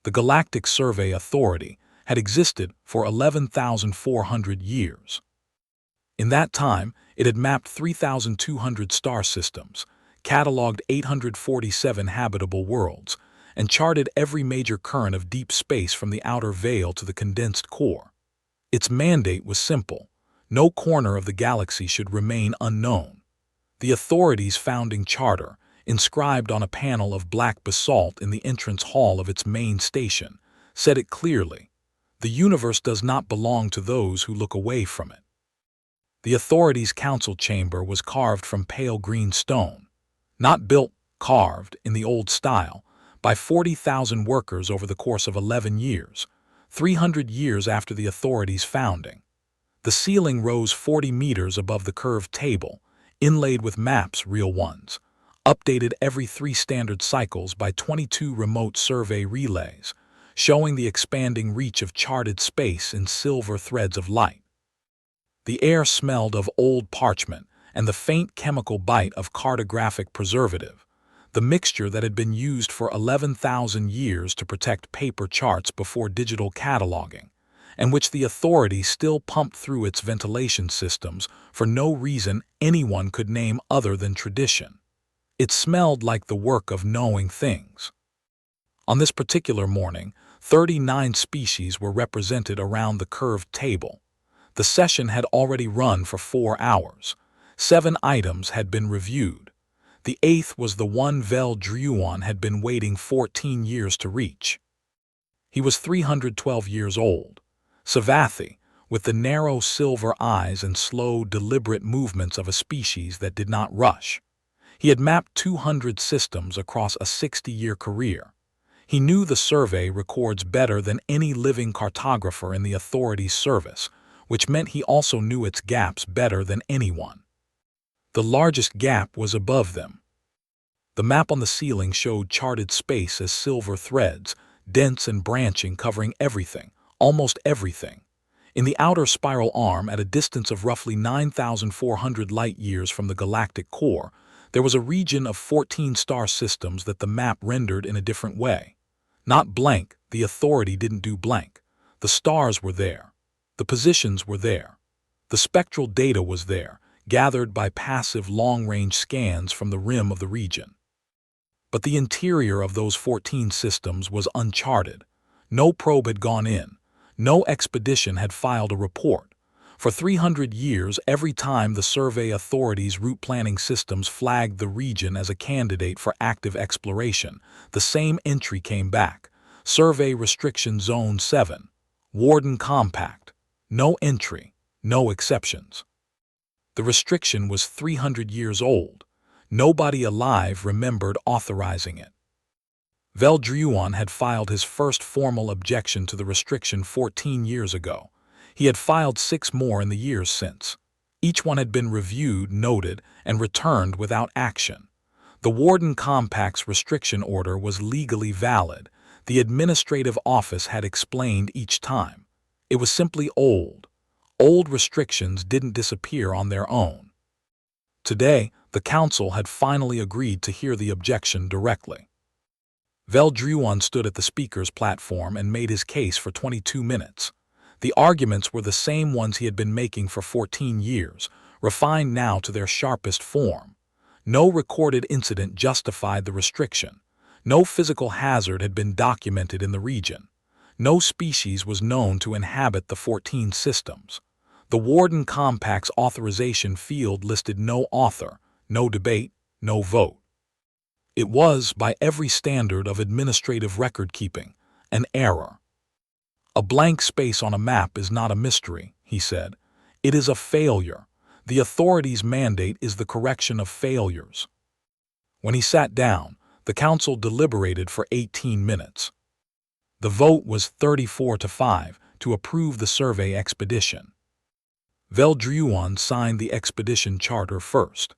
The Galactic Survey Authority had existed for 11,400 years. In that time, it had mapped 3,200 star systems, cataloged 847 habitable worlds, and charted every major current of deep space from the outer veil to the condensed core. Its mandate was simple: no corner of the galaxy should remain unknown. The authority's founding charter, inscribed on a panel of black basalt in the entrance hall of its main station, said it clearly: the universe does not belong to those who look away from it. The authority's council chamber was carved from pale green stone, not built, carved, in the old style, by 40,000 workers over the course of 11 years, 300 years after the authority's founding. The ceiling rose 40 meters above the curved table, inlaid with maps, real ones, updated every 3 standard cycles by 22 remote survey relays, showing the expanding reach of charted space in silver threads of light. The air smelled of old parchment and the faint chemical bite of cartographic preservative, the mixture that had been used for 11,000 years to protect paper charts before digital cataloging, and which the authority still pumped through its ventilation systems for no reason anyone could name other than tradition. It smelled like the work of knowing things. On this particular morning, 39 species were represented around the curved table. The session had already run for 4 hours. 7 items had been reviewed. The 8th was the one Vel Druon had been waiting 14 years to reach. He was 312 years old. Savathi, with the narrow silver eyes and slow, deliberate movements of a species that did not rush. He had mapped 200 systems across a 60-year career. He knew the survey records better than any living cartographer in the authority's service, which meant he also knew its gaps better than anyone. The largest gap was above them. The map on the ceiling showed charted space as silver threads, dense and branching, covering everything, almost everything. In the outer spiral arm, at a distance of roughly 9,400 light-years from the galactic core, there was a region of 14 star systems that the map rendered in a different way. Not blank, the authority didn't do blank. The stars were there. The positions were there. The spectral data was there, gathered by passive long-range scans from the rim of the region. But the interior of those 14 systems was uncharted. No probe had gone in. No expedition had filed a report. For 300 years, every time the survey authority's route planning systems flagged the region as a candidate for active exploration, the same entry came back: Survey Restriction Zone 7, Warden Compact. No entry, no exceptions. The restriction was 300 years old. Nobody alive remembered authorizing it. Vel Druon had filed his first formal objection to the restriction 14 years ago. He had filed 6 more in the years since. Each one had been reviewed, noted, and returned without action. The Warden Compact's restriction order was legally valid. The administrative office had explained each time. It was simply old. Old restrictions didn't disappear on their own. Today, the council had finally agreed to hear the objection directly. Vel Druon stood at the speaker's platform and made his case for 22 minutes. The arguments were the same ones he had been making for 14 years, refined now to their sharpest form. No recorded incident justified the restriction. No physical hazard had been documented in the region. No species was known to inhabit the 14 systems. The Warden Compact's authorization field listed no author, no debate, no vote. It was, by every standard of administrative record-keeping, an error. A blank space on a map is not a mystery, he said. It is a failure. The authority's mandate is the correction of failures. When he sat down, the council deliberated for 18 minutes. The vote was 34-5 to approve the survey expedition. Vel Druon signed the expedition charter first.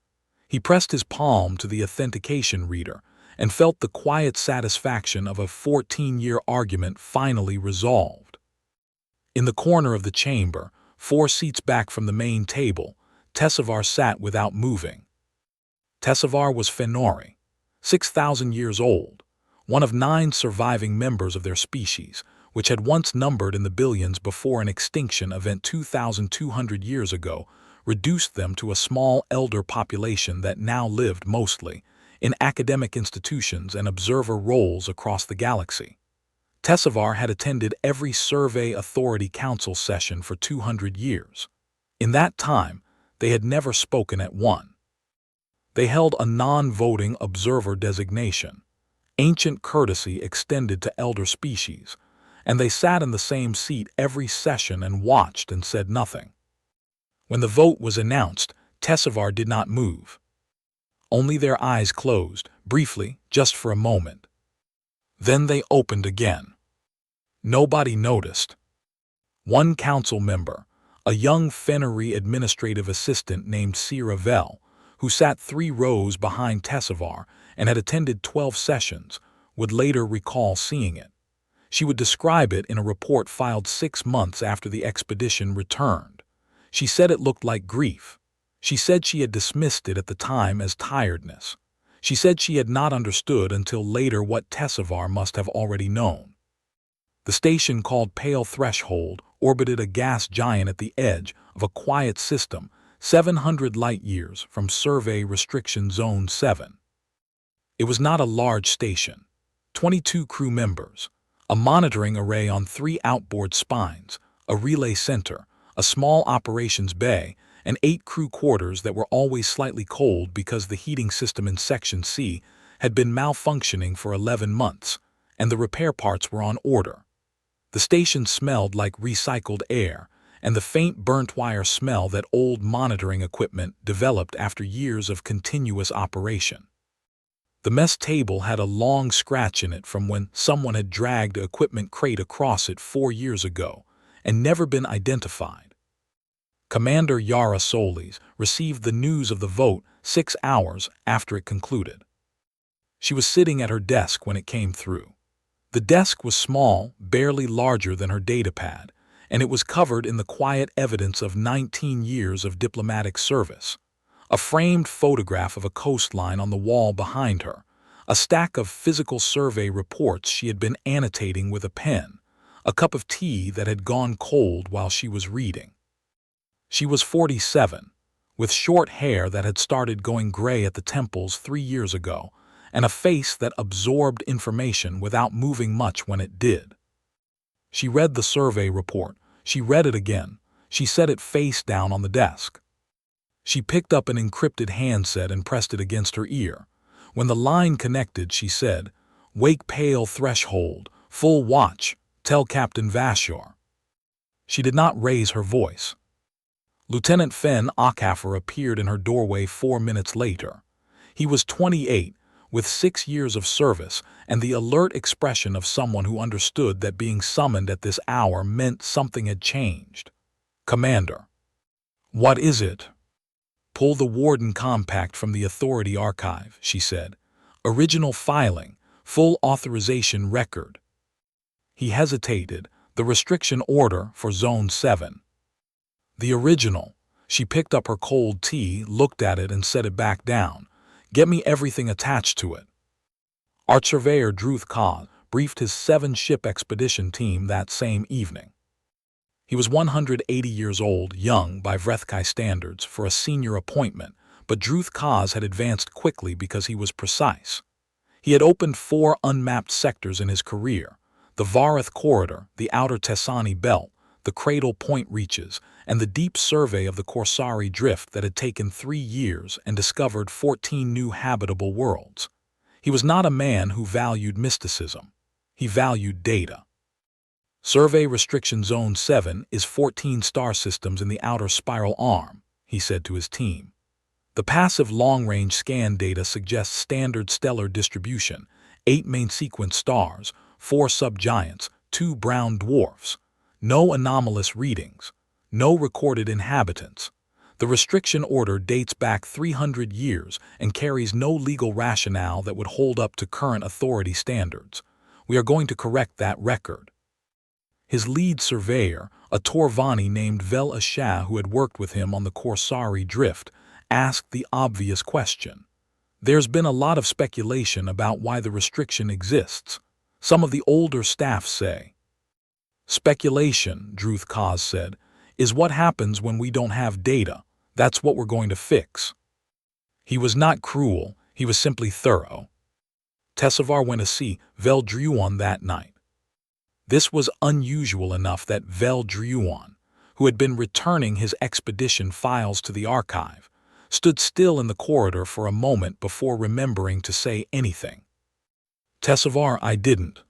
He pressed his palm to the authentication reader and felt the quiet satisfaction of a 14-year argument finally resolved. In the corner of the chamber, 4 seats back from the main table, Tessavar sat without moving. Tessavar was Fenori, 6,000 years old, one of 9 surviving members of their species, which had once numbered in the billions before an extinction event 2,200 years ago, reduced them to a small elder population that now lived mostly in academic institutions and observer roles across the galaxy. Tessevar had attended every Survey Authority Council session for 200 years. In that time, they had never spoken at one. They held a non-voting observer designation, ancient courtesy extended to elder species, and they sat in the same seat every session and watched and said nothing. When the vote was announced, Tessevar did not move. Only their eyes closed, briefly, just for a moment. Then they opened again. Nobody noticed. One council member, a young Fennery administrative assistant named Sierra Vell, who sat 3 rows behind Tessevar and had attended 12 sessions, would later recall seeing it. She would describe it in a report filed 6 months after the expedition returned. She said it looked like grief. She said she had dismissed it at the time as tiredness. She said she had not understood until later what Tessevar must have already known. The station called Pale Threshold orbited a gas giant at the edge of a quiet system 700 light-years from Survey Restriction Zone 7. It was not a large station. 22 crew members, a monitoring array on 3 outboard spines, a relay center, a small operations bay, and 8 crew quarters that were always slightly cold because the heating system in Section C had been malfunctioning for 11 months, and the repair parts were on order. The station smelled like recycled air, and the faint burnt wire smell that old monitoring equipment developed after years of continuous operation. The mess table had a long scratch in it from when someone had dragged an equipment crate across it 4 years ago and never been identified. Commander Yara Solis received the news of the vote 6 hours after it concluded. She was sitting at her desk when it came through. The desk was small, barely larger than her datapad, and it was covered in the quiet evidence of 19 years of diplomatic service. A framed photograph of a coastline on the wall behind her, a stack of physical survey reports she had been annotating with a pen, a cup of tea that had gone cold while she was reading. She was 47, with short hair that had started going gray at the temples 3 years ago, and a face that absorbed information without moving much when it did. She read the survey report. She read it again. She set it face down on the desk. She picked up an encrypted handset and pressed it against her ear. When the line connected, she said, "Wake Pale Threshold, full watch, tell Captain Vashor." She did not raise her voice. Lieutenant Fenn Ockaffer appeared in her doorway 4 minutes later. He was 28, with 6 years of service and the alert expression of someone who understood that being summoned at this hour meant something had changed. "Commander." "What is it?" "Pull the Warden Compact from the Authority Archive," she said. "Original filing, full authorization record." He hesitated. "The restriction order for Zone 7. "The original." She picked up her cold tea, looked at it, and set it back down. "Get me everything attached to it." Our surveyor Druth Kaz briefed his 7-ship expedition team that same evening. He was 180 years old, young by Vrethkai standards, for a senior appointment, but Druth Kaz had advanced quickly because he was precise. He had opened 4 unmapped sectors in his career: the Vareth Corridor, the Outer Tessani Belt, the Cradle Point Reaches, and the deep survey of the Corsari Drift that had taken 3 years and discovered 14 new habitable worlds. He was not a man who valued mysticism. He valued data. "Survey Restriction Zone 7 is 14 star systems in the outer spiral arm," he said to his team. "The passive long-range scan data suggests standard stellar distribution: 8 main sequence stars, 4 subgiants, 2 brown dwarfs. No anomalous readings. No recorded inhabitants. The restriction order dates back 300 years and carries no legal rationale that would hold up to current authority standards. We are going to correct that record." His lead surveyor, a Torvani named Vel Ashah who had worked with him on the Corsari Drift, asked the obvious question. There's been a lot of speculation about why the restriction exists. Some of the older staff say. Speculation, Druth Kaz said, is what happens when we don't have data. That's what we're going to fix. He was not cruel, he was simply thorough. Tessevar went to see Veldruon that night. This was unusual enough that Veldruon, who had been returning his expedition files to the archive, stood still in the corridor for a moment before remembering to say anything. Tessevar, I didn't.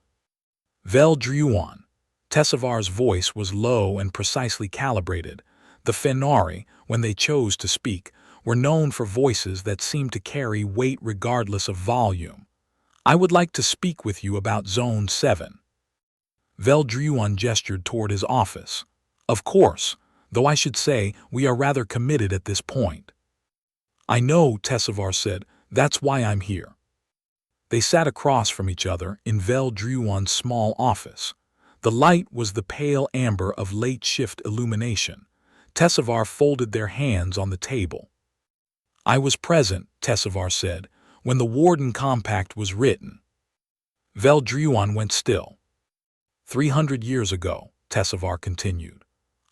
Veldruon. Tessevar's voice was low and precisely calibrated. The Fenari, when they chose to speak, were known for voices that seemed to carry weight regardless of volume. I would like to speak with you about Zone 7. Veldruon gestured toward his office. Of course, though I should say we are rather committed at this point. I know, Tessevar said, that's why I'm here. They sat across from each other in Veldruon's small office. The light was the pale amber of late-shift illumination. Tessevar folded their hands on the table. I was present, Tessevar said, when the Warden Compact was written. Veldruon went still. 300 years ago, Tessevar continued.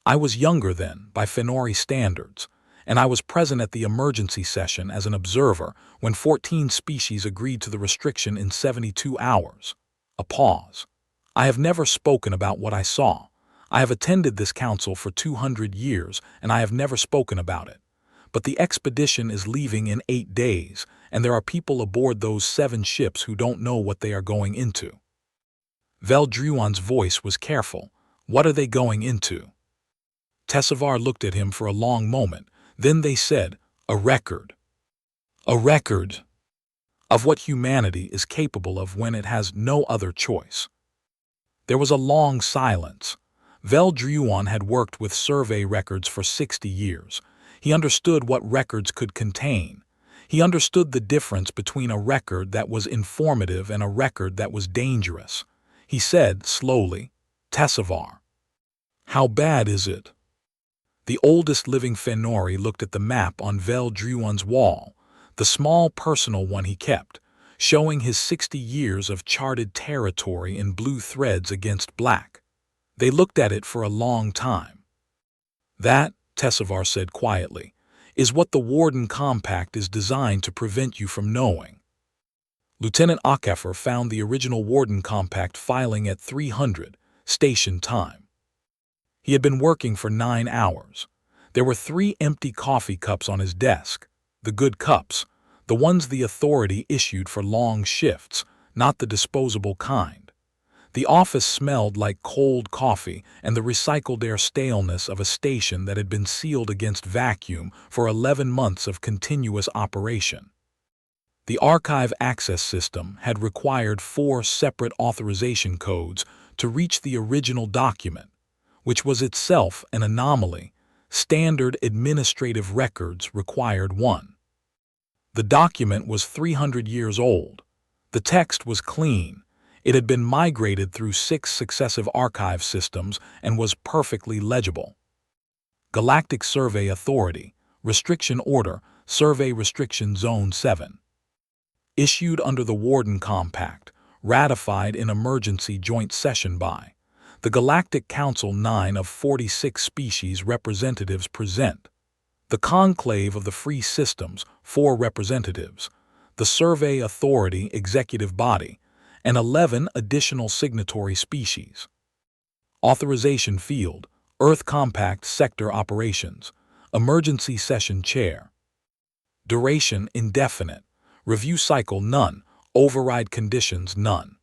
I was younger then, by Fenori standards, and I was present at the emergency session as an observer when 14 species agreed to the restriction in 72 hours. A pause. I have never spoken about what I saw. I have attended this council for 200 years, and I have never spoken about it. But the expedition is leaving in 8 days, and there are people aboard those 7 ships who don't know what they are going into. Veldruon's voice was careful. What are they going into? Tessevar looked at him for a long moment. Then they said, a record. A record of what humanity is capable of when it has no other choice. There was a long silence. Veldruon had worked with survey records for 60 years. He understood what records could contain. He understood the difference between a record that was informative and a record that was dangerous. He said, slowly, Tessevar. How bad is it? The oldest living Fenori looked at the map on Veldruon's wall, the small personal one he kept, showing his 60 years of charted territory in blue threads against black. They looked at it for a long time. That, Tessevar said quietly, is what the Warden Compact is designed to prevent you from knowing. Lieutenant Akafer found the original Warden Compact filing at 300, station time. He had been working for 9 hours. There were 3 empty coffee cups on his desk, the good cups, the ones the authority issued for long shifts, not the disposable kind. The office smelled like cold coffee and the recycled air staleness of a station that had been sealed against vacuum for 11 months of continuous operation. The archive access system had required 4 separate authorization codes to reach the original document, which was itself an anomaly. Standard administrative records required 1. The document was 300 years old. The text was clean. It had been migrated through 6 successive archive systems and was perfectly legible. Galactic Survey Authority, Restriction Order, Survey Restriction Zone 7. Issued under the Warden Compact, ratified in emergency joint session by the Galactic Council. 9 of 46 species representatives present. The Conclave of the Free Systems, 4 representatives. The Survey Authority Executive Body, and 11 additional signatory species. Authorization Field, Earth Compact Sector Operations, Emergency Session Chair. Duration indefinite. Review cycle none. Override conditions none.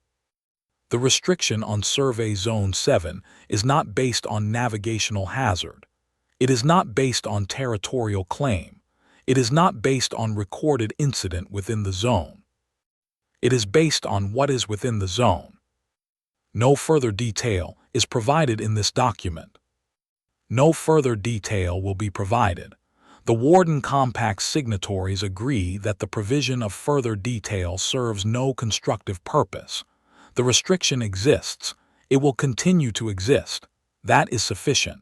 The restriction on Survey Zone 7 is not based on navigational hazard. It is not based on territorial claim. It is not based on recorded incident within the zone. It is based on what is within the zone. No further detail is provided in this document. No further detail will be provided. The Warden Compact signatories agree that the provision of further detail serves no constructive purpose. The restriction exists. It will continue to exist. That is sufficient.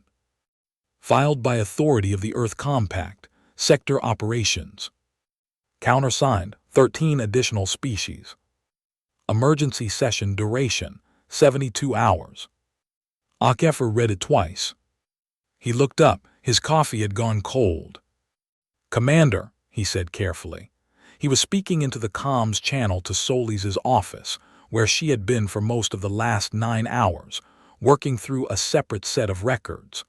Filed by authority of the Earth Compact, Sector Operations. Countersigned, 13 additional species. Emergency session duration, 72 hours. Akefer read it twice. He looked up. His coffee had gone cold. "Commander," he said carefully. He was speaking into the comms channel to Solis' office, where she had been for most of the last 9 hours, working through a separate set of records.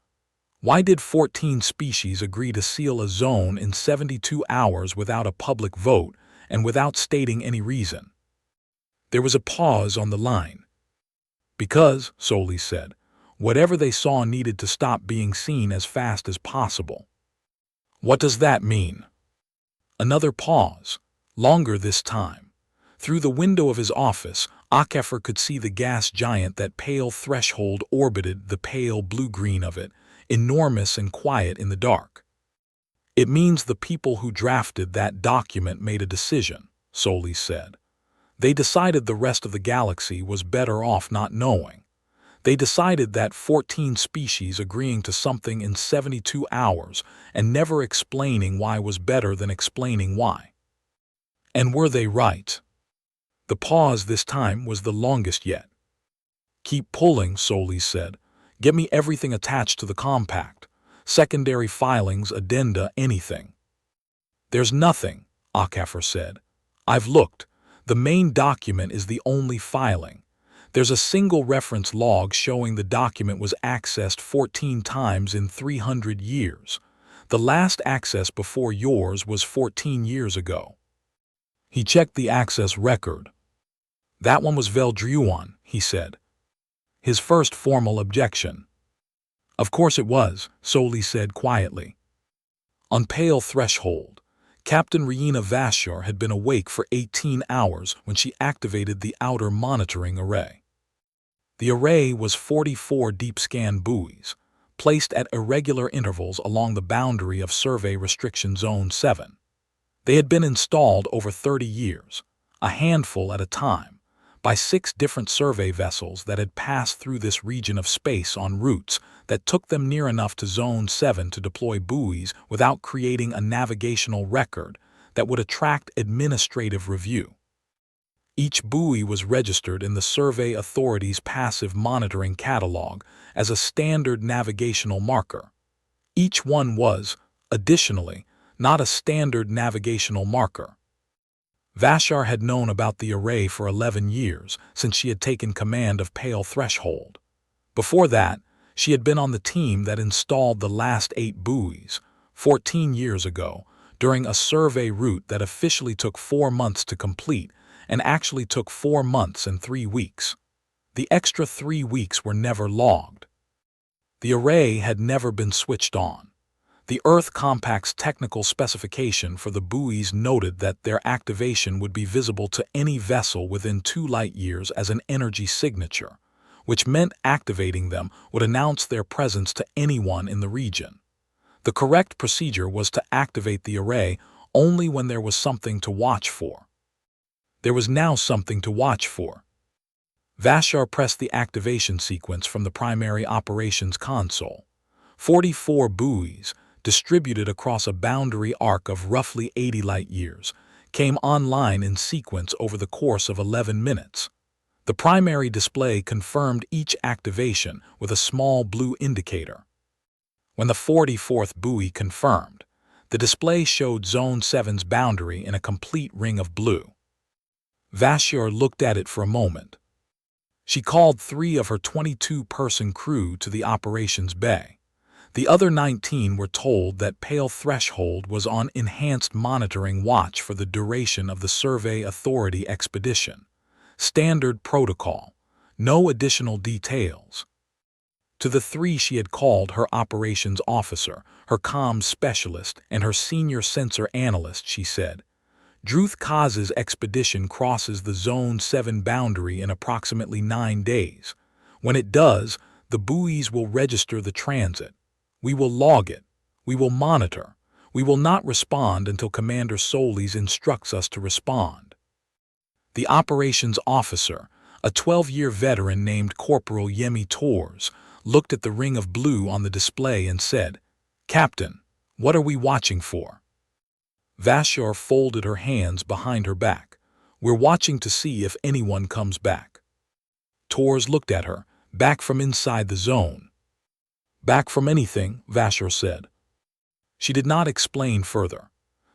Why did 14 species agree to seal a zone in 72 hours without a public vote and without stating any reason? There was a pause on the line. "Because," Solis said, "whatever they saw needed to stop being seen as fast as possible." "What does that mean?" Another pause, longer this time. Through the window of his office, Akefer could see the gas giant that pale threshold orbited the pale blue-green of it, enormous and quiet in the dark. "It means the people who drafted that document made a decision," Solis said. "They decided the rest of the galaxy was better off not knowing. They decided that 14 species agreeing to something in 72 hours and never explaining why was better than explaining why. And were they right?" The pause this time was the longest yet. "Keep pulling," Solis said. "Get me everything attached to the compact. Secondary filings, addenda, anything." "There's nothing," Akefer said. "I've looked. The main document is the only filing. There's a single reference log showing the document was accessed 14 times in 300 years. The last access before yours was 14 years ago." He checked the access record. "That one was Veldruan," he said. His first formal objection. "Of course it was," Solis said quietly. On pale threshold, Captain Riena Vashar had been awake for 18 hours when she activated the outer monitoring array. The array was 44 deep-scan buoys, placed at irregular intervals along the boundary of Survey Restriction Zone 7. They had been installed over 30 years, a handful at a time, by 6 different survey vessels that had passed through this region of space on routes that took them near enough to Zone 7 to deploy buoys without creating a navigational record that would attract administrative review. Each buoy was registered in the Survey Authority's passive monitoring catalog as a standard navigational marker. Each one was, additionally, not a standard navigational marker. Vashar had known about the array for 11 years since she had taken command of Pale Threshold. Before that, she had been on the team that installed the last 8 buoys, 14 years ago, during a survey route that officially took 4 months to complete and actually took 4 months and 3 weeks. The extra 3 weeks were never logged. The array had never been switched on. The Earth Compact's technical specification for the buoys noted that their activation would be visible to any vessel within 2 light-years as an energy signature, which meant activating them would announce their presence to anyone in the region. The correct procedure was to activate the array only when there was something to watch for. There was now something to watch for. Vashar pressed the activation sequence from the primary operations console. 44 buoys, distributed across a boundary arc of roughly 80 light-years, came online in sequence over the course of 11 minutes. The primary display confirmed each activation with a small blue indicator. When the 44th buoy confirmed, the display showed Zone 7's boundary in a complete ring of blue. Vashar looked at it for a moment. She called 3 of her 22-person crew to the operations bay. The other 19 were told that Pale Threshold was on enhanced monitoring watch for the duration of the Survey Authority expedition. Standard protocol. No additional details. To the 3 she had called her operations officer, her comms specialist, and her senior sensor analyst, she said, "Druth Kaz's expedition crosses the Zone 7 boundary in approximately 9 days. When it does, the buoys will register the transit. We will log it. We will monitor. We will not respond until Commander Solis instructs us to respond." The operations officer, a 12-year veteran named Corporal Yemi Tors, looked at the ring of blue on the display and said, "Captain, what are we watching for?" Vashar folded her hands behind her back. "We're watching to see if anyone comes back." Tors looked at her, "Back from inside the zone." "Back from anything," Vashar said. She did not explain further.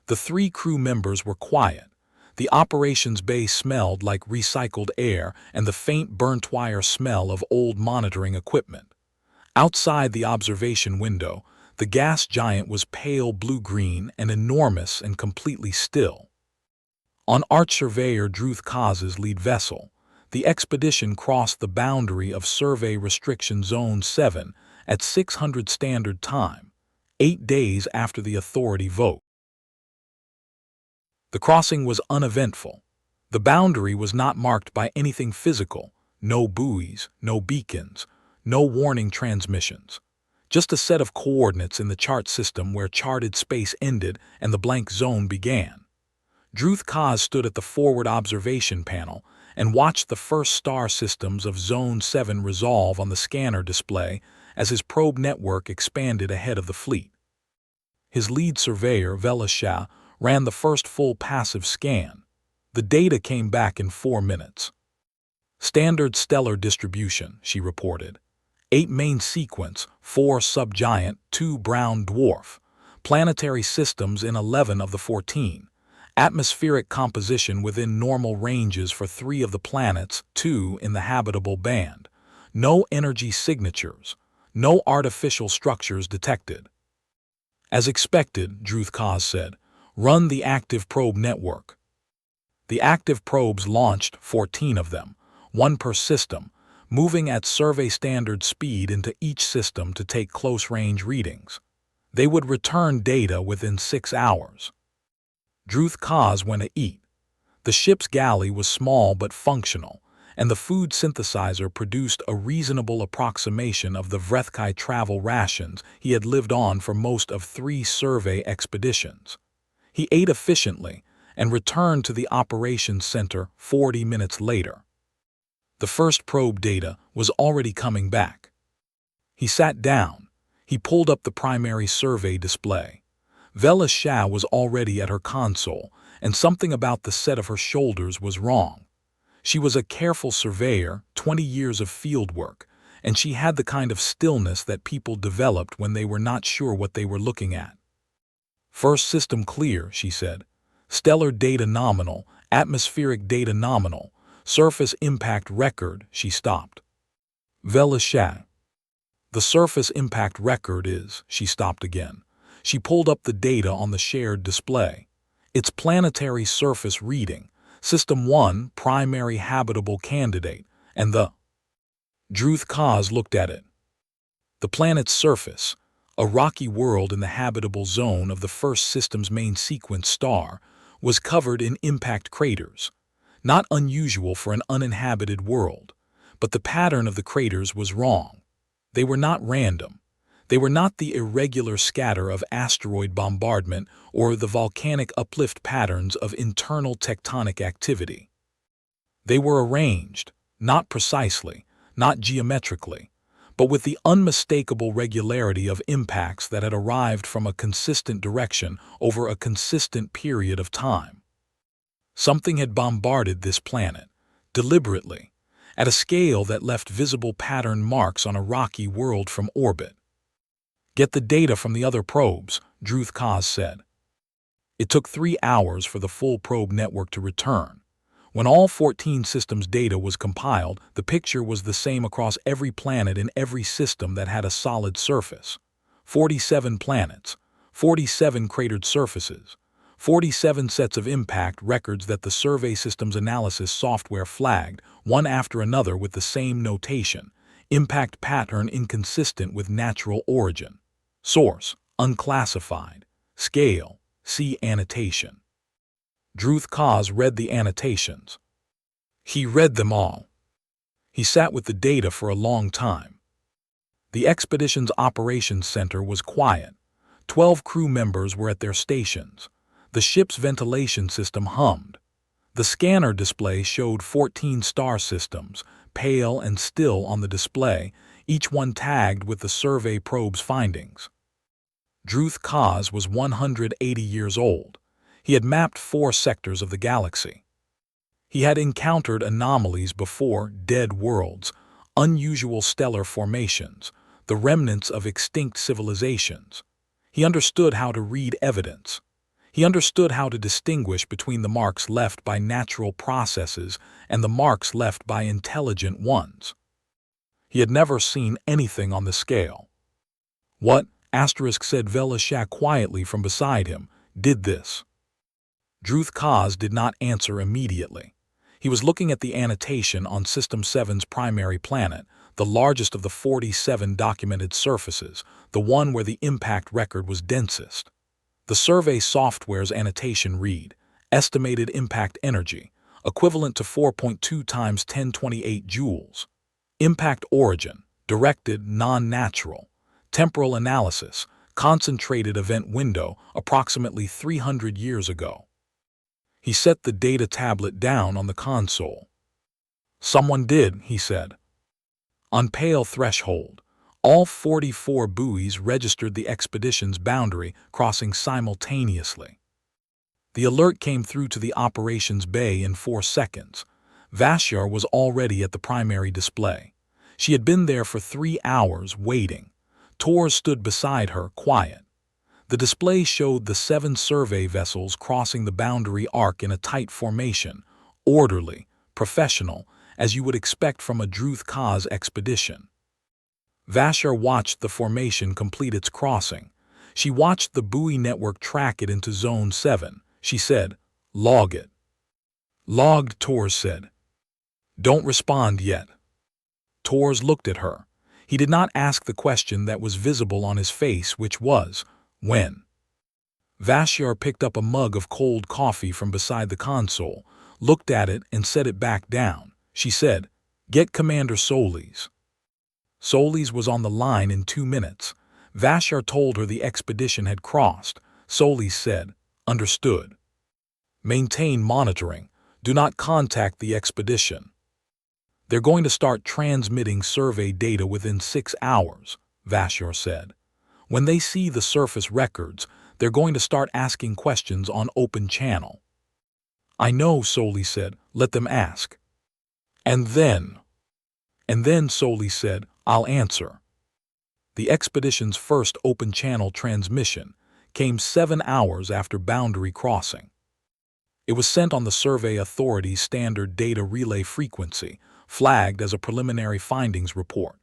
The 3 crew members were quiet. The operations bay smelled like recycled air and the faint burnt wire smell of old monitoring equipment. Outside the observation window, the gas giant was pale blue-green and enormous and completely still. On Arch Surveyor Druth Kaz's lead vessel, the expedition crossed the boundary of Survey Restriction Zone 7 at 600 Standard Time, 8 days after the authority vote. The crossing was uneventful. The boundary was not marked by anything physical, no buoys, no beacons, no warning transmissions. Just a set of coordinates in the chart system where charted space ended and the blank zone began. Druth Kaz stood at the forward observation panel and watched the first star systems of Zone 7 resolve on the scanner display as his probe network expanded ahead of the fleet. His lead surveyor, Vela Shah, ran the first full passive scan. The data came back in 4 minutes. "Standard stellar distribution," she reported. 8 main sequence, 4 subgiant, 2 brown dwarf. Planetary systems in 11 of the 14. Atmospheric composition within normal ranges for 3 of the planets, 2 in the habitable band. No energy signatures. No artificial structures detected. "As expected," Druth Kaz said, "run the active probe network." The active probes launched, 14 of them, 1 per system, moving at survey standard speed into each system to take close-range readings. They would return data within 6 hours. Druth Kaz went to eat. The ship's galley was small but functional, and the food synthesizer produced a reasonable approximation of the Vrethkai travel rations he had lived on for most of 3 survey expeditions. He ate efficiently and returned to the operations center 40 minutes later. The first probe data was already coming back. He sat down. He pulled up the primary survey display. Vela Shah was already at her console, and something about the set of her shoulders was wrong. She was a careful surveyor, 20 years of field work, and she had the kind of stillness that people developed when they were not sure what they were looking at. "First system clear," she said. "Stellar data nominal, atmospheric data nominal, surface impact record." She stopped. "Vela Shah. The surface impact record is..." She stopped again. She pulled up the data on the shared display. "It's planetary surface reading, System 1, primary habitable candidate, and the..." Druth Kaz looked at it. The planet's surface, a rocky world in the habitable zone of the first system's main sequence star, was covered in impact craters. Not unusual for an uninhabited world, but the pattern of the craters was wrong. They were not random. They were not the irregular scatter of asteroid bombardment or the volcanic uplift patterns of internal tectonic activity. They were arranged, not precisely, not geometrically, but with the unmistakable regularity of impacts that had arrived from a consistent direction over a consistent period of time. Something had bombarded this planet, deliberately, at a scale that left visible pattern marks on a rocky world from orbit. "Get the data from the other probes," Druth Kaz said. It took 3 hours for the full probe network to return. When all 14 systems' data was compiled, the picture was the same across every planet in every system that had a solid surface. 47 planets, 47 cratered surfaces, 47 sets of impact records that the survey systems analysis software flagged, one after another with the same notation: impact pattern inconsistent with natural origin. Source, unclassified. Scale, see annotation. Druth Kaz read the annotations. He read them all. He sat with the data for a long time. The expedition's operations center was quiet. 12 crew members were at their stations. The ship's ventilation system hummed. The scanner display showed 14 star systems, pale and still on the display, each one tagged with the survey probe's findings. Druth Kaz was 180 years old. He had mapped 4 sectors of the galaxy. He had encountered anomalies before: dead worlds, unusual stellar formations, the remnants of extinct civilizations. He understood how to read evidence. He understood how to distinguish between the marks left by natural processes and the marks left by intelligent ones. He had never seen anything on the scale. "What?" said Velishak quietly from beside him. "Did this?" Druth Kaz did not answer immediately. He was looking at the annotation on System 7's primary planet, the largest of the 47 documented surfaces, the one where the impact record was densest. The survey software's annotation read, "Estimated impact energy, equivalent to 4.2 times 1028 joules. Impact origin, directed, non-natural. Temporal analysis, concentrated event window, approximately 300 years ago." He set the data tablet down on the console. "Someone did," he said. On pale threshold, all 44 buoys registered the expedition's boundary crossing simultaneously. The alert came through to the operations bay in 4 seconds. Vashyar was already at the primary display. She had been there for 3 hours waiting. Tor stood beside her, quiet. The display showed the 7 survey vessels crossing the boundary arc in a tight formation, orderly, professional, as you would expect from a Druth Kaz expedition. Vashyar watched the formation complete its crossing. She watched the buoy network track it into Zone 7. She said, "Log it." "Logged," Tors said. "Don't respond yet." Tors looked at her. He did not ask the question that was visible on his face, which was, "When?" Vashyar picked up a mug of cold coffee from beside the console, looked at it and set it back down. She said, "Get Commander Solis." Solis was on the line in 2 minutes. Vashyar told her the expedition had crossed. Solis said, "Understood. Maintain monitoring. Do not contact the expedition." "They're going to start transmitting survey data within 6 hours, Vashyar said. "When they see the surface records, they're going to start asking questions on open channel." "I know," Solis said. "Let them ask." And then Solis said, "I'll answer." The expedition's first open channel transmission came 7 hours after boundary crossing. It was sent on the Survey Authority's standard data relay frequency, flagged as a preliminary findings report.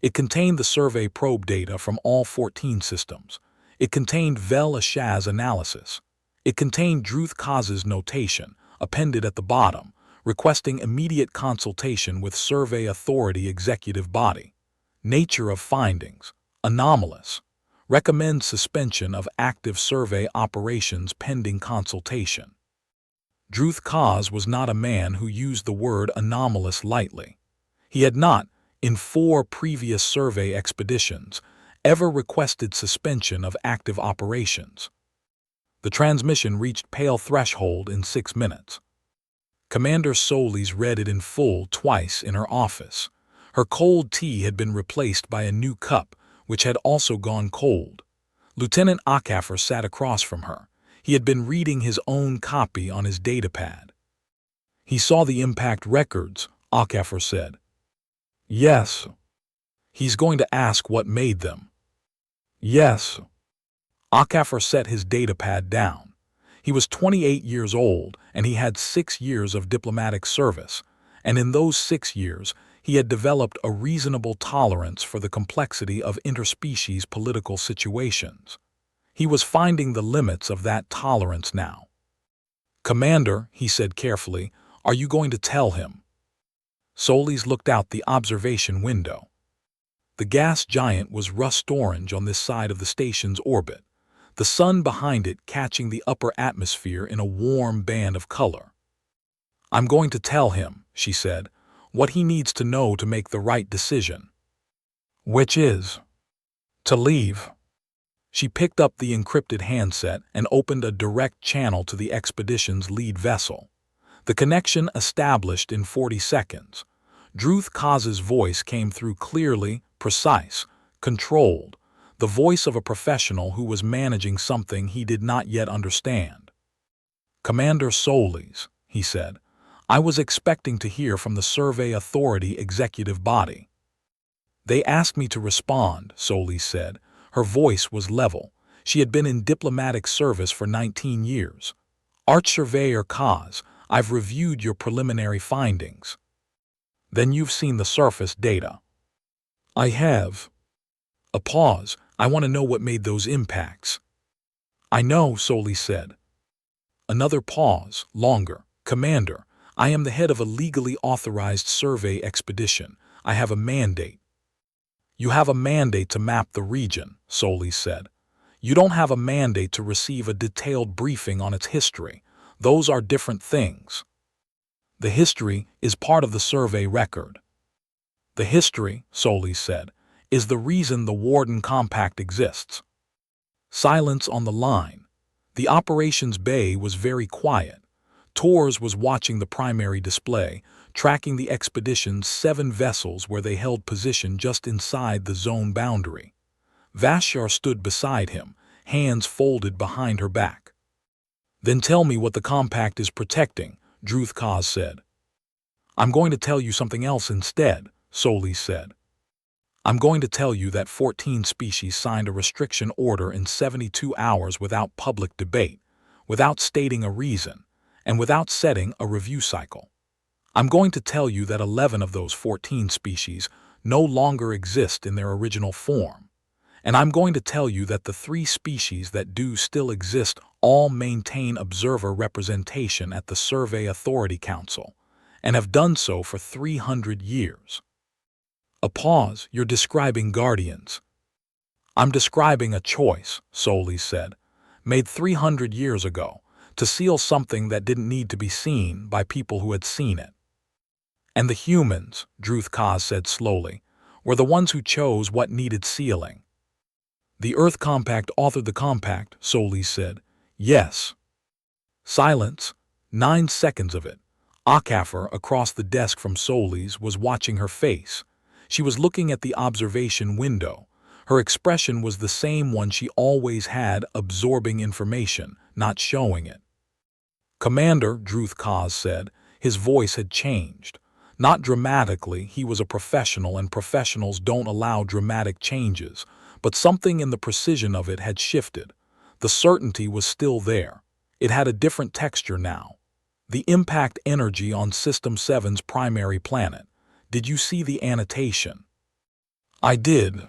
It contained the survey probe data from all 14 systems. It contained Vel-Ashaz's analysis. It contained Druth Kaz's notation, appended at the bottom, requesting immediate consultation with Survey Authority executive body. Nature of findings: anomalous. Recommends suspension of active survey operations pending consultation. Druth Kaz was not a man who used the word anomalous lightly. He had not, in 4 previous survey expeditions, ever requested suspension of active operations. The transmission reached pale threshold in 6 minutes. Commander Solis read it in full twice in her office. Her cold tea had been replaced by a new cup, which had also gone cold. Lieutenant Akaffer sat across from her. He had been reading his own copy on his datapad. "He saw the impact records," Akaffer said. "Yes." "He's going to ask what made them." "Yes." Akaffer set his datapad down. He was 28 years old, and he had 6 years of diplomatic service, and in those 6 years he had developed a reasonable tolerance for the complexity of interspecies political situations. He was finding the limits of that tolerance now. "Commander," he said carefully, "are you going to tell him?" Solis looked out the observation window. The gas giant was rust-orange on this side of the station's orbit, the sun behind it catching the upper atmosphere in a warm band of color. "I'm going to tell him," she said, "what he needs to know to make the right decision." "Which is?" "To leave." She picked up the encrypted handset and opened a direct channel to the expedition's lead vessel. The connection established in 40 seconds. Druth Kaz's voice came through clearly, precise, controlled, the voice of a professional who was managing something he did not yet understand. Commander Solis, he said, I was expecting to hear from the Survey Authority executive body. They asked me to respond, Solis said. Her voice was level. She had been in diplomatic service for 19 years. Arch-Surveyor Kaz, I've reviewed your preliminary findings. Then you've seen the surface data. I have. A pause. I want to know what made those impacts. I know, Solis said. Another pause, longer. Commander, I am the head of a legally authorized survey expedition. I have a mandate. You have a mandate to map the region, Solis said. You don't have a mandate to receive a detailed briefing on its history. Those are different things. The history is part of the survey record. The history, Solis said, is the reason the Warden Compact exists. Silence on the line. The operations bay was very quiet. Torres was watching the primary display, tracking the expedition's 7 vessels where they held position just inside the zone boundary. Vashar stood beside him, hands folded behind her back. Then tell me what the compact is protecting, Druth Kaz said. I'm going to tell you something else instead, Solis said. I'm going to tell you that 14 species signed a restriction order in 72 hours without public debate, without stating a reason, and without setting a review cycle. I'm going to tell you that 11 of those 14 species no longer exist in their original form. And I'm going to tell you that the 3 species that do still exist all maintain observer representation at the Survey Authority Council, and have done so for 300 years. A pause. You're describing guardians. I'm describing a choice, Solis said, made 300 years ago, to seal something that didn't need to be seen by people who had seen it. And the humans, Druth Kaz said slowly, were the ones who chose what needed sealing. The Earth Compact authored the compact, Solis said. Yes. Silence. 9 seconds of it. Akafar, across the desk from Solis, was watching her face. She was looking at the observation window. Her expression was the same one she always had, absorbing information, not showing it. Commander, Druth Kaz said. His voice had changed. Not dramatically, he was a professional and professionals don't allow dramatic changes, but something in the precision of it had shifted. The certainty was still there. It had a different texture now. The impact energy on System 7's primary planet. Did you see the annotation? I did.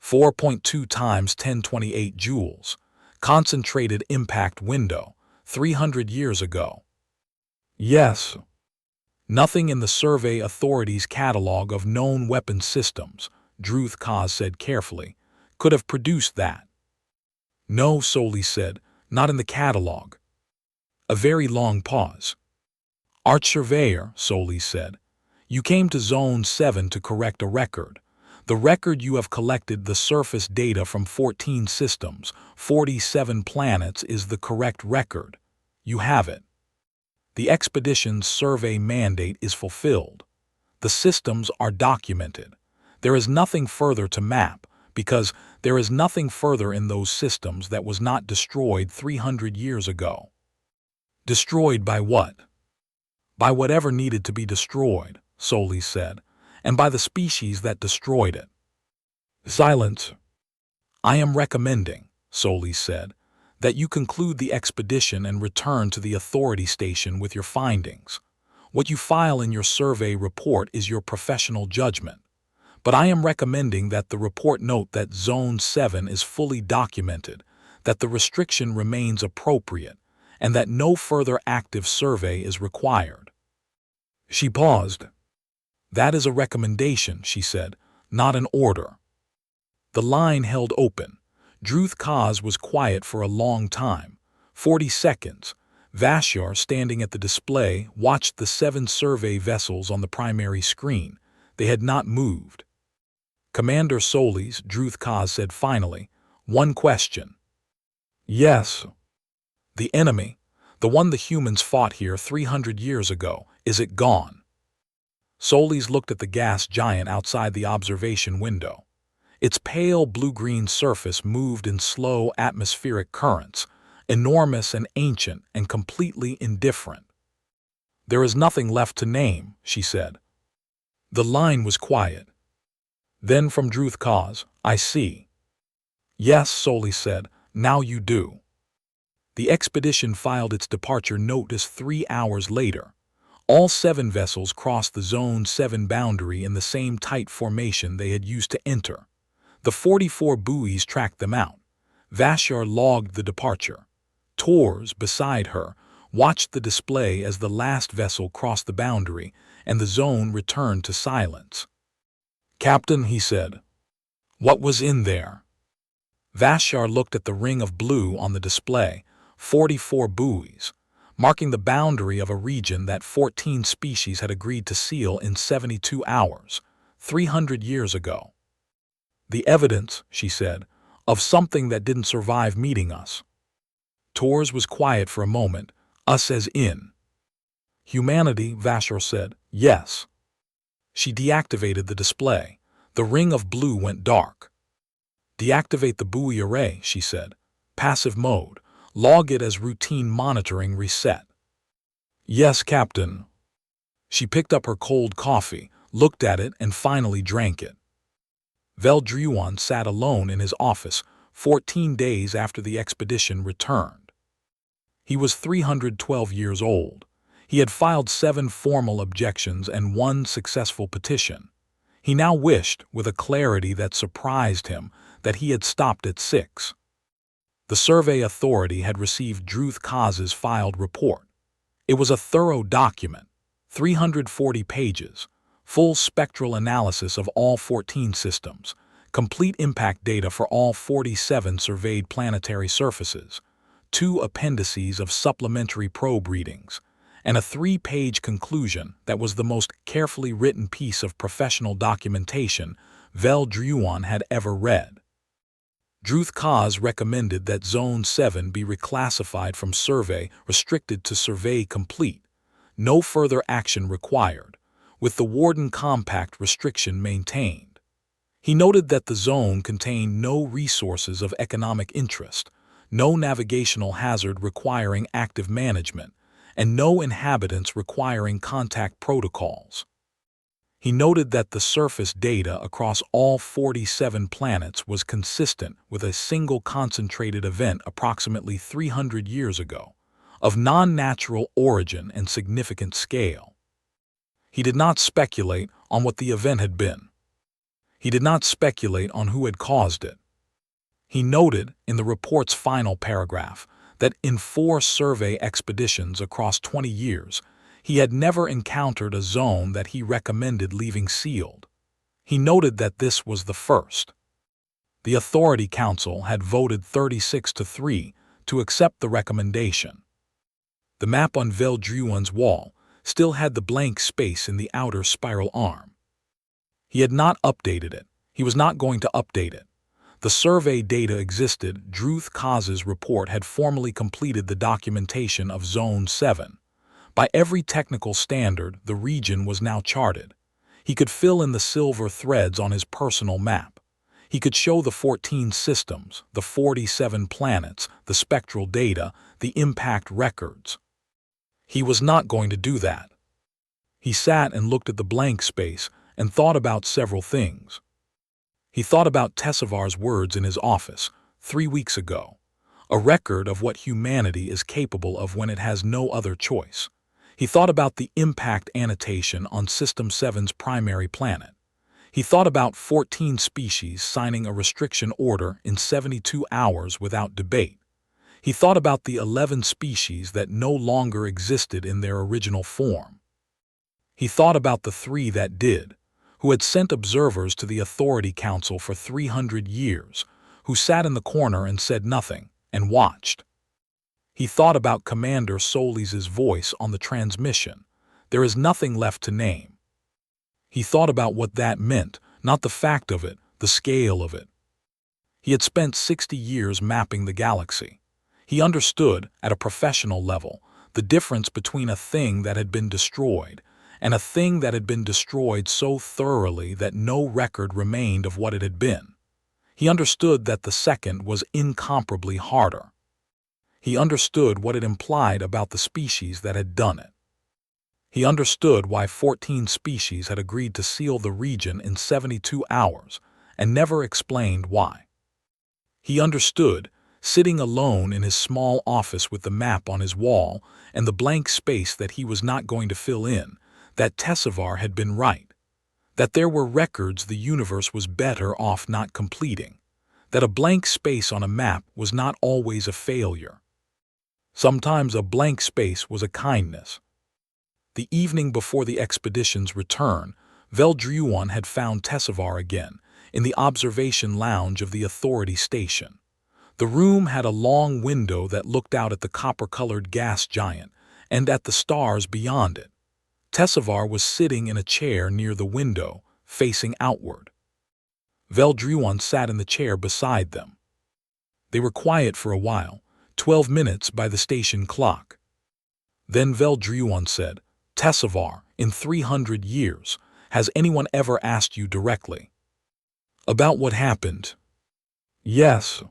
4.2 times 1028 joules. Concentrated impact window. 300 years ago. Yes. Nothing in the Survey Authority's catalog of known weapon systems, Druth Kaz said carefully, could have produced that. No, Solis said, not in the catalog. A very long pause. Arch-Surveyor, Solis said, you came to Zone 7 to correct a record. The record you have collected the surface data from 14 systems, 47 planets is the correct record. You have it. The expedition's survey mandate is fulfilled. The systems are documented. There is nothing further to map, because there is nothing further in those systems that was not destroyed 300 years ago. Destroyed by what? By whatever needed to be destroyed, Solis said, and by the species that destroyed it. Silence. I am recommending, Solis said, that you conclude the expedition and return to the authority station with your findings. What you file in your survey report is your professional judgment. But I am recommending that the report note that Zone 7 is fully documented, that the restriction remains appropriate, and that no further active survey is required. She paused. That is a recommendation, she said, not an order. The line held open. Druth Kaz was quiet for a long time, 40 seconds. Vashar, standing at the display, watched the 7 survey vessels on the primary screen. They had not moved. Commander Solis, Druth Kaz said finally, one question. Yes. The enemy, the one the humans fought here 300 years ago, is it gone? Solis looked at the gas giant outside the observation window. Its pale blue-green surface moved in slow atmospheric currents, enormous and ancient and completely indifferent. "There is nothing left to name," she said. The line was quiet. Then from Druth Kaz, "I see." "Yes," Soli said, "now you do." The expedition filed its departure notice 3 hours later. All 7 vessels crossed the Zone 7 boundary in the same tight formation they had used to enter. The 44 buoys tracked them out. Vashar logged the departure. Tors, beside her, watched the display as the last vessel crossed the boundary and the zone returned to silence. "Captain," he said, "what was in there?" Vashar looked at the ring of blue on the display, 44 buoys, marking the boundary of a region that 14 species had agreed to seal in 72 hours, 300 years ago. "The evidence," she said, "of something that didn't survive meeting us." Tors was quiet for a moment. "Us as in?" "Humanity," Vashar said. "Yes." She deactivated the display. The ring of blue went dark. "Deactivate the buoy array," she said. "Passive mode. Log it as routine monitoring reset." "Yes, Captain." She picked up her cold coffee, looked at it, and finally drank it. Veldruan sat alone in his office 14 days after the expedition returned. He was 312 years old. He had filed 7 formal objections and 1 successful petition. He now wished, with a clarity that surprised him, that he had stopped at 6. The Survey Authority had received Druth Kaz's filed report. It was a thorough document, 340 pages, full spectral analysis of all 14 systems, complete impact data for all 47 surveyed planetary surfaces, 2 appendices of supplementary probe readings, and a 3-page conclusion that was the most carefully written piece of professional documentation Veldruan had ever read. Druth Kaz recommended that Zone 7 be reclassified from Survey Restricted to Survey Complete, no further action required, with the Warden Compact restriction maintained. He noted that the zone contained no resources of economic interest, no navigational hazard requiring active management, and no inhabitants requiring contact protocols. He noted that the surface data across all 47 planets was consistent with a single concentrated event approximately 300 years ago, of non-natural origin and significant scale. He did not speculate on what the event had been. He did not speculate on who had caused it. He noted, in the report's final paragraph, that in 4 survey expeditions across 20 years, he had never encountered a zone that he recommended leaving sealed. He noted that this was the first. The Authority Council had voted 36-3 to accept the recommendation. The map on Veldruan's wall still had the blank space in the outer spiral arm. He had not updated it. He was not going to update it. The survey data existed. Druth Kaz's report had formally completed the documentation of Zone 7. By every technical standard, the region was now charted. He could fill in the silver threads on his personal map. He could show the 14 systems, the 47 planets, the spectral data, the impact records. He was not going to do that. He sat and looked at the blank space and thought about several things. He thought about Tessevar's words in his office 3 weeks ago, a record of what humanity is capable of when it has no other choice. He thought about the impact annotation on System 7's primary planet. He thought about 14 species signing a restriction order in 72 hours without debate. He thought about the 11 species that no longer existed in their original form. He thought about the 3 that did, who had sent observers to the Authority Council for 300 years, who sat in the corner and said nothing, and watched. He thought about Commander Solis' voice on the transmission. There is nothing left to name. He thought about what that meant, not the fact of it, the scale of it. He had spent 60 years mapping the galaxy. He understood, at a professional level, the difference between a thing that had been destroyed and a thing that had been destroyed so thoroughly that no record remained of what it had been. He understood that the second was incomparably harder. He understood what it implied about the species that had done it. He understood why 14 species had agreed to seal the region in 72 hours and never explained why. He understood, sitting alone in his small office with the map on his wall and the blank space that he was not going to fill in, that Tessivar had been right, that there were records the universe was better off not completing, that a blank space on a map was not always a failure. Sometimes a blank space was a kindness. The evening before the expedition's return, Veldruon had found Tessivar again, in the observation lounge of the authority station. The room had a long window that looked out at the copper-colored gas giant and at the stars beyond it. Tessivar was sitting in a chair near the window, facing outward. Veldruon sat in the chair beside them. They were quiet for a while, 12 minutes by the station clock. Then Veldruon said, "Tessivar, in 300 years, has anyone ever asked you directly about what happened?" "Yes."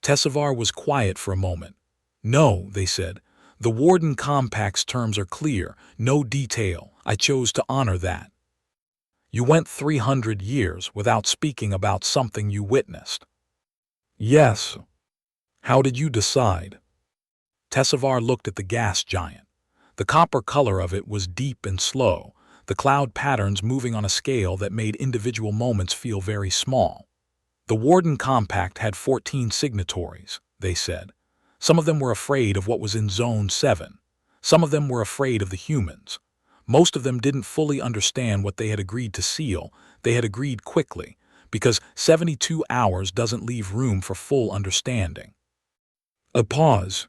Tessivar was quiet for a moment. "No," they said. "The Warden Compact's terms are clear, no detail. I chose to honor that." "You went 300 years without speaking about something you witnessed." "Yes." "How did you decide?" Tessivar looked at the gas giant. The copper color of it was deep and slow, the cloud patterns moving on a scale that made individual moments feel very small. The Warden Compact had 14 signatories, they said. Some of them were afraid of what was in Zone 7. Some of them were afraid of the humans. Most of them didn't fully understand what they had agreed to seal. They had agreed quickly, because 72 hours doesn't leave room for full understanding. A pause.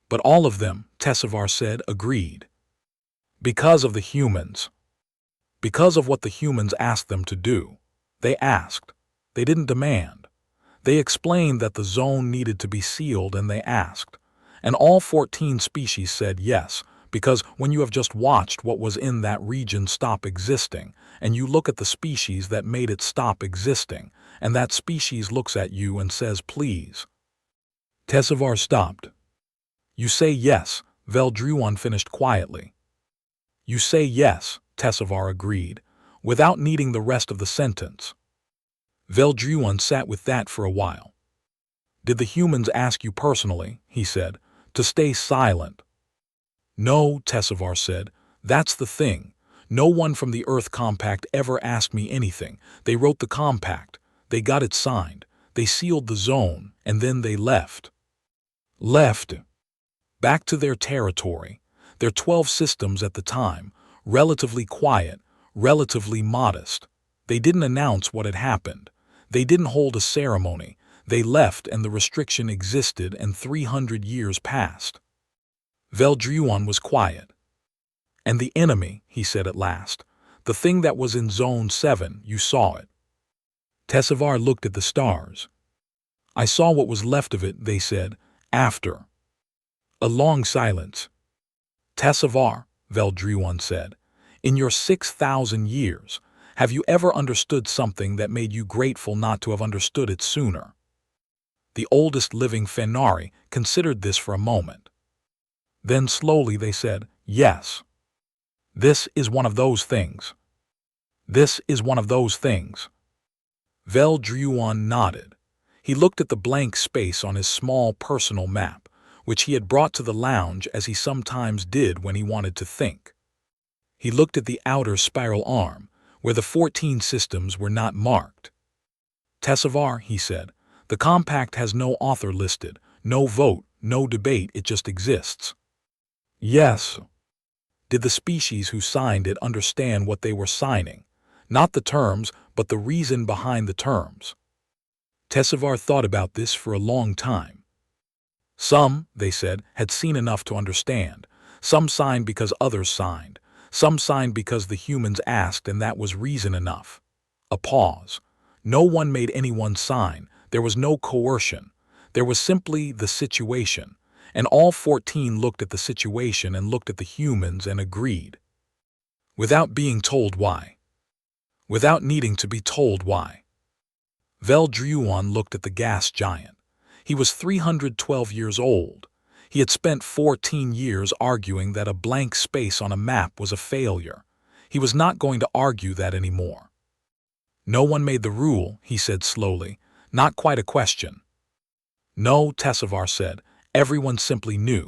But all of them, Tessivar said, agreed. Because of the humans. Because of what the humans asked them to do. They asked. They didn't demand. They explained that the zone needed to be sealed and they asked. And all 14 species said yes, because when you have just watched what was in that region stop existing, and you look at the species that made it stop existing, and that species looks at you and says please. Tessivar stopped. "You say yes," Veldruon finished quietly. "You say yes," Tessivar agreed, without needing the rest of the sentence. Veldruon sat with that for a while. "Did the humans ask you personally," he said, "to stay silent?" "No," Tessivar said, "that's the thing. No one from the Earth Compact ever asked me anything. They wrote the compact, they got it signed, they sealed the zone, and then they left." Left. Back to their territory, their 12 systems at the time, relatively quiet, relatively modest. They didn't announce what had happened. They didn't hold a ceremony. They left and the restriction existed and 300 years passed. Veldruon was quiet. "And the enemy," he said at last, "the thing that was in Zone 7, you saw it." Tessivar looked at the stars. "I saw what was left of it," they said, "after." A long silence. "Tessivar," Veldruon said, "in your 6,000 years, have you ever understood something that made you grateful not to have understood it sooner?" The oldest living Fenari considered this for a moment. Then slowly they said, "Yes. This is one of those things. This is one of those things." Veldruon nodded. He looked at the blank space on his small personal map, which he had brought to the lounge as he sometimes did when he wanted to think. He looked at the outer spiral arm, where the 14 systems were not marked. "Tessivar," he said, "the compact has no author listed, no vote, no debate, it just exists." "Yes." Did the species who signed it understand what they were signing? Not the terms, but the reason behind the terms. Tessivar thought about this for a long time. Some, they said, had seen enough to understand. Some signed because others signed. Some signed because the humans asked and that was reason enough. A pause. No one made anyone sign. There was no coercion. There was simply the situation. And all 14 looked at the situation and looked at the humans and agreed. Without being told why. Without needing to be told why. Veldruon looked at the gas giant. He was 312 years old. He had spent 14 years arguing that a blank space on a map was a failure. He was not going to argue that anymore. No one made the rule, he said slowly. Not quite a question. No, Tessevar said. Everyone simply knew.